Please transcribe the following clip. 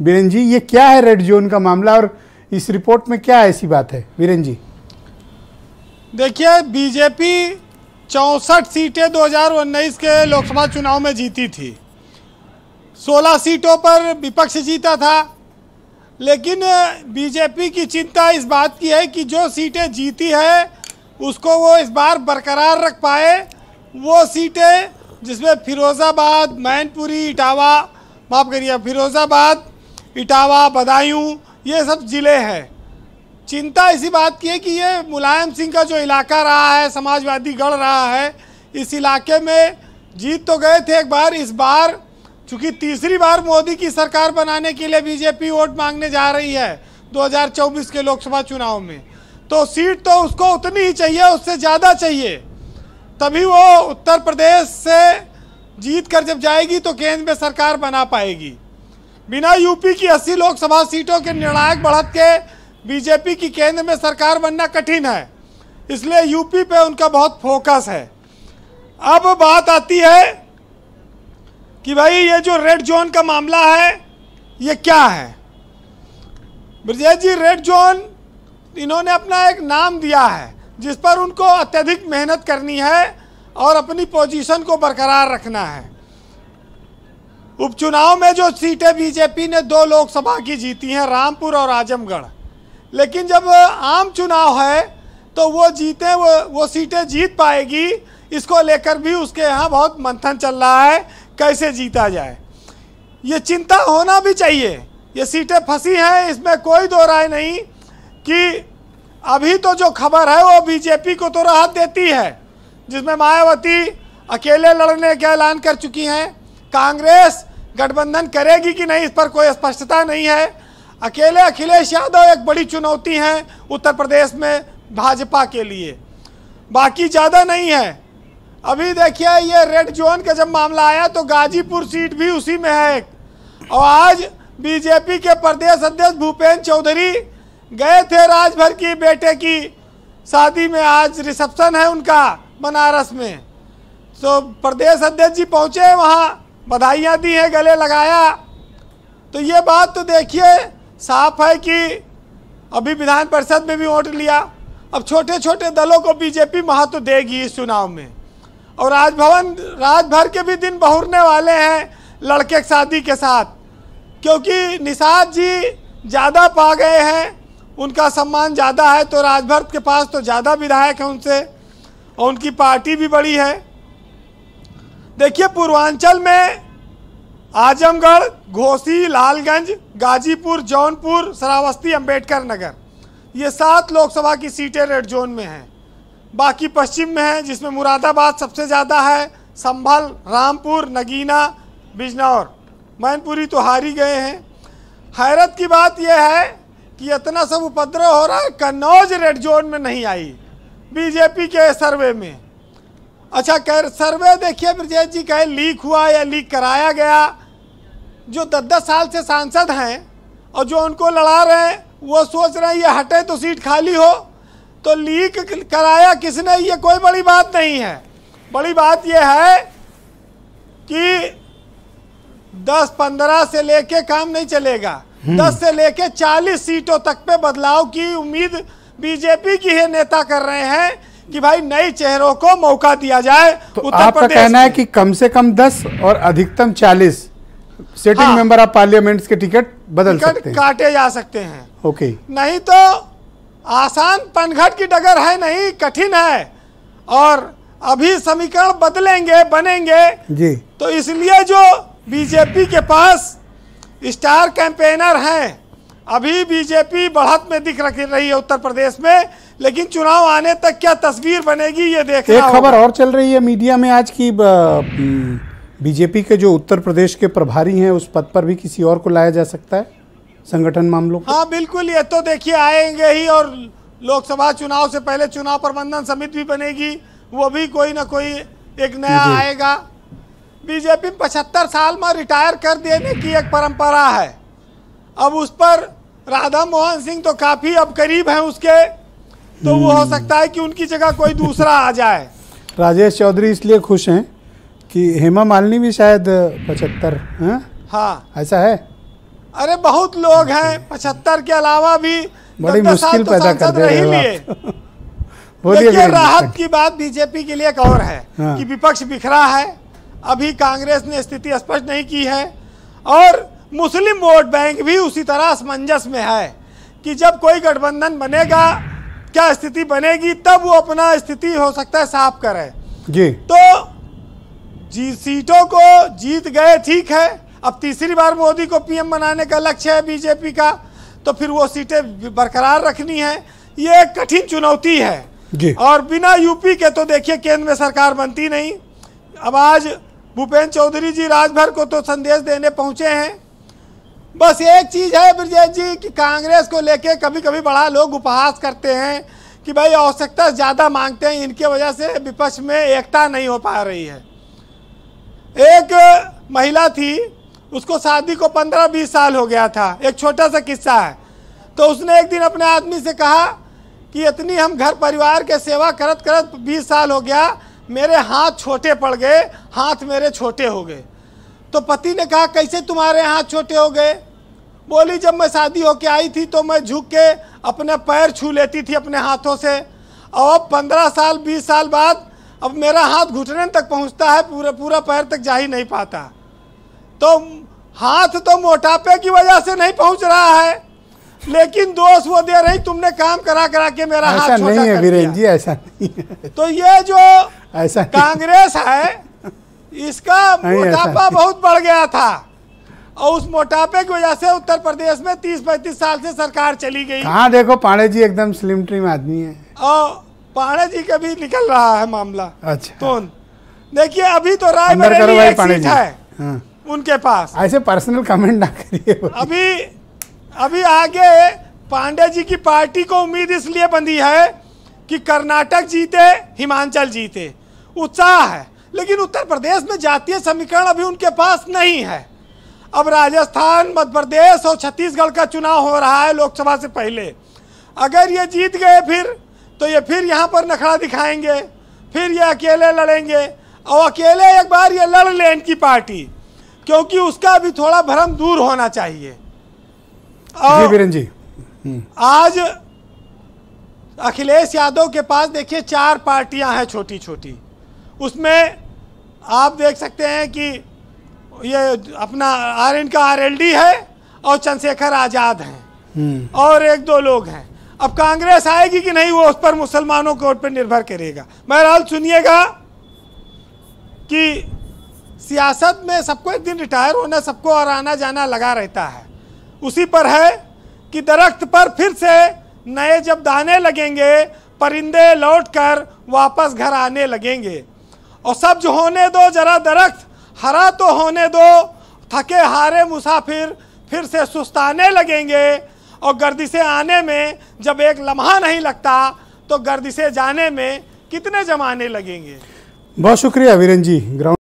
वीरेंद्र जी, ये क्या है रेड जोन का मामला और इस रिपोर्ट में क्या ऐसी बात है? वीरेंद्र जी देखिए, बीजेपी 64 सीटें 2019 के लोकसभा चुनाव में जीती थी। 16 सीटों पर विपक्ष जीता था, लेकिन बीजेपी की चिंता इस बात की है कि जो सीटें जीती है उसको वो इस बार बरकरार रख पाए। वो सीटें जिसमें फिरोज़ाबाद, मैनपुरी, इटावा, माफ़ करिए, फिरोज़ाबाद, इटावा, बदायूं, ये सब ज़िले हैं। चिंता इसी बात की है कि ये मुलायम सिंह का जो इलाका रहा है, समाजवादी गढ़ रहा है, इस इलाके में जीत तो गए थे एक बार। इस बार चूँकि तीसरी बार मोदी की सरकार बनाने के लिए बीजेपी वोट मांगने जा रही है 2024 के लोकसभा चुनाव में, तो सीट तो उसको उतनी ही चाहिए, उससे ज़्यादा चाहिए। तभी वो उत्तर प्रदेश से जीत कर जब जाएगी तो केंद्र में सरकार बना पाएगी। बिना यूपी की 80 लोकसभा सीटों के निर्णायक बढ़त के बीजेपी की केंद्र में सरकार बनना कठिन है, इसलिए यूपी पे उनका बहुत फोकस है। अब बात आती है कि भाई ये जो रेड जोन का मामला है ये क्या है। ब्रजेश जी, रेड जोन इन्होंने अपना एक नाम दिया है जिस पर उनको अत्यधिक मेहनत करनी है और अपनी पोजीशन को बरकरार रखना है। उपचुनाव में जो सीटें बीजेपी ने 2 लोकसभा की जीती हैं, रामपुर और आजमगढ़, लेकिन जब आम चुनाव है तो वो सीटें जीत पाएगी, इसको लेकर भी उसके यहाँ बहुत मंथन चल रहा है कैसे जीता जाए। ये चिंता होना भी चाहिए। ये सीटें फंसी हैं, इसमें कोई दो राय नहीं कि अभी तो जो खबर है वो बीजेपी को तो राहत देती है, जिसमें मायावती अकेले लड़ने का ऐलान कर चुकी हैं। कांग्रेस गठबंधन करेगी कि नहीं, इस पर कोई स्पष्टता नहीं है। अकेले अखिलेश यादव एक बड़ी चुनौती हैं उत्तर प्रदेश में भाजपा के लिए, बाकी ज़्यादा नहीं है। अभी देखिए, ये रेड जोन का जब मामला आया तो गाजीपुर सीट भी उसी में है और आज बीजेपी के प्रदेश अध्यक्ष भूपेंद्र चौधरी गए थे राजभर की बेटे की शादी में, आज रिसेप्शन है उनका बनारस में, तो प्रदेश अध्यक्ष जी पहुँचे वहाँ, बधाइयाँ दी हैं, गले लगाया। तो ये बात तो देखिए साफ है कि अभी विधान परिषद में भी वोट लिया। अब छोटे छोटे दलों को बीजेपी महत्व देगी इस चुनाव में, और राजभर के भी दिन बहुरने वाले हैं लड़के की शादी के साथ, क्योंकि निषाद जी ज़्यादा पा गए हैं, उनका सम्मान ज़्यादा है, तो राजभर के पास तो ज़्यादा विधायक हैं उनसे, और उनकी पार्टी भी बड़ी है। देखिए, पूर्वांचल में आजमगढ़, घोसी, लालगंज, गाजीपुर, जौनपुर, श्रावस्ती, अंबेडकर नगर, ये 7 लोकसभा की सीटें रेड जोन में हैं। बाकी पश्चिम में है, जिसमें मुरादाबाद सबसे ज़्यादा है, संभल, रामपुर, नगीना, बिजनौर, मैनपुरी तो हार ही गए हैं। हैरत की बात यह है कि इतना सब उपद्रव हो रहा है, कन्नौज रेड जोन में नहीं आई बीजेपी के सर्वे में। अच्छा, सर्वे देखिए ब्रजेश जी, कहे लीक हुआ या लीक कराया गया। जो 10-10 साल से सांसद हैं और जो उनको लड़ा रहे हैं वो सोच रहे हैं ये हटे तो सीट खाली हो, तो लीक कराया किसने, ये कोई बड़ी बात नहीं है। बड़ी बात यह है कि 10-15 से लेके काम नहीं चलेगा, 10 से लेके 40 सीटों तक पे बदलाव की उम्मीद बीजेपी की है नेता कर रहे हैं कि भाई नए चेहरों को मौका दिया जाए। तो आपका कहना है कि कम से कम 10 और अधिकतम 40 सिटिंग मेंबर ऑफ पार्लियामेंट के टिकट बदल सकते हैं, काटे जा सकते हैं। ओके, नहीं तो आसान पनघट की डगर है नहीं, कठिन है, और अभी समीकरण बदलेंगे, बनेंगे जी। तो इसलिए जो बीजेपी के पास स्टार कैंपेनर हैं, अभी बीजेपी बढ़त में दिख रही है उत्तर प्रदेश में, लेकिन चुनाव आने तक क्या तस्वीर बनेगी ये देखना होगा। एक खबर और चल रही है मीडिया में आज की, बीजेपी के जो उत्तर प्रदेश के प्रभारी हैं उस पद पर भी किसी और को लाया जा सकता है संगठन मामलों को। हाँ बिल्कुल, ये तो देखिए आएंगे ही, और लोकसभा चुनाव से पहले चुनाव प्रबंधन समिति भी बनेगी, वो भी कोई ना कोई एक नया आएगा। बीजेपी 75 साल में रिटायर कर देने की एक परंपरा है, अब उस पर राधा मोहन सिंह तो काफ़ी अब करीब हैं उसके, तो वो हो सकता है कि उनकी जगह कोई दूसरा आ जाए। राजेश चौधरी इसलिए खुश हैं कि हेमा मालिनी भी शायद 75 हैं? हाँ ऐसा है। अरे बहुत लोग हैं, 75 के अलावा भी बड़ी 10 साल मुश्किल तो पैदा कर सांसद दे रह रहे ही हो लिए। आप। बोलिए देखिए, वीरेंद्र जी। राहत की बात बीजेपी के लिए एक और है हाँ। कि विपक्ष बिखरा है, अभी कांग्रेस ने स्थिति स्पष्ट नहीं की है, और मुस्लिम वोट बैंक भी उसी तरह असमंजस में है कि जब कोई गठबंधन बनेगा, क्या स्थिति बनेगी, तब वो अपना स्थिति हो सकता है साफ करे। जी, तो सीटों को जीत गए, ठीक है, अब तीसरी बार मोदी को पीएम बनाने का लक्ष्य है बीजेपी का, तो फिर वो सीटें बरकरार रखनी है। ये एक कठिन चुनौती है जी। और बिना यूपी के तो देखिए केंद्र में सरकार बनती नहीं। अब आज भूपेंद्र चौधरी जी राजभर को तो संदेश देने पहुंचे हैं। बस एक चीज है ब्रजेश जी कि कांग्रेस को लेके कभी कभी बड़ा लोग उपहास करते हैं कि भाई आवश्यकता ज्यादा मांगते हैं, इनके वजह से विपक्ष में एकता नहीं हो पा रही है। एक महिला थी, उसको शादी को 15-20 साल हो गया था, एक छोटा सा किस्सा है। तो उसने एक दिन अपने आदमी से कहा कि इतनी हम घर परिवार के सेवा करत करत 20 साल हो गया, मेरे हाथ छोटे पड़ गए, हाथ मेरे छोटे हो गए। तो पति ने कहा कैसे तुम्हारे हाथ छोटे हो गए? बोली जब मैं शादी होके आई थी तो मैं झुक के अपने पैर छू लेती थी अपने हाथों से, और अब 15 साल 20 साल बाद अब मेरा हाथ घुटने तक पहुंचता है, पूरा पैर तक जा ही नहीं पाता। तो हाथ तो मोटापे की वजह से नहीं पहुंच रहा है, लेकिन दोष वो दे रही तुमने काम करा करा के मेरा हाथ छोटा कर दिया। ऐसा नहीं है वीरेंद्र जी, ऐसा नहीं है। तो ये जो ऐसा कांग्रेस है, इसका मोटापा बहुत बढ़ गया था, और उस मोटापे की वजह से उत्तर प्रदेश में 30-35 साल से सरकार चली गई। हाँ, देखो पांडे जी एकदम स्लिम ट्रिम आदमी है, और पांडे जी का भी निकल रहा है मामला। अच्छा, तो देखिए अभी तो अंदर करो रायबरेली भाई एक पांडे सीट जी। है हाँ, उनके पास। ऐसे पर्सनल कमेंट ना करिए। अभी आगे पांडे जी की पार्टी को उम्मीद इसलिए बंधी है कि कर्नाटक जीते, हिमाचल जीते, उत्साह है, लेकिन उत्तर प्रदेश में जातीय समीकरण अभी उनके पास नहीं है। अब राजस्थान, मध्य प्रदेश और छत्तीसगढ़ का चुनाव हो रहा है लोकसभा से पहले। अगर ये जीत गए फिर तो ये फिर यहाँ पर नखरा दिखाएंगे, फिर ये अकेले लड़ेंगे, और अकेले एक बार ये लड़ लें इनकी पार्टी, क्योंकि उसका भी थोड़ा भ्रम दूर होना चाहिए। जी वीरेंद्र जी, आज अखिलेश यादव के पास देखिए 4 पार्टियां हैं छोटी छोटी, उसमें आप देख सकते हैं कि ये अपना इनका आरएलडी है और चंद्रशेखर आजाद हैं, और 1-2 लोग हैं। अब कांग्रेस आएगी कि नहीं वो उस पर मुसलमानों के वोट पर निर्भर करेगा। बहरहाल सुनिएगा कि सियासत में सबको एक दिन रिटायर होना, सबको और आना जाना लगा रहता है। उसी पर है कि दरख्त पर फिर से नए जब दाने लगेंगे, परिंदे लौटकर वापस घर आने लगेंगे। और सब जो होने दो, जरा दरख्त हरा तो होने दो, थके हारे मुसाफिर फिर से सुस्ताने लगेंगे। और गर्दिशे आने में जब एक लम्हा नहीं लगता तो गर्दिशे जाने में कितने जमाने लगेंगे। बहुत शुक्रिया वीरेंद्र जी। ग्राउंड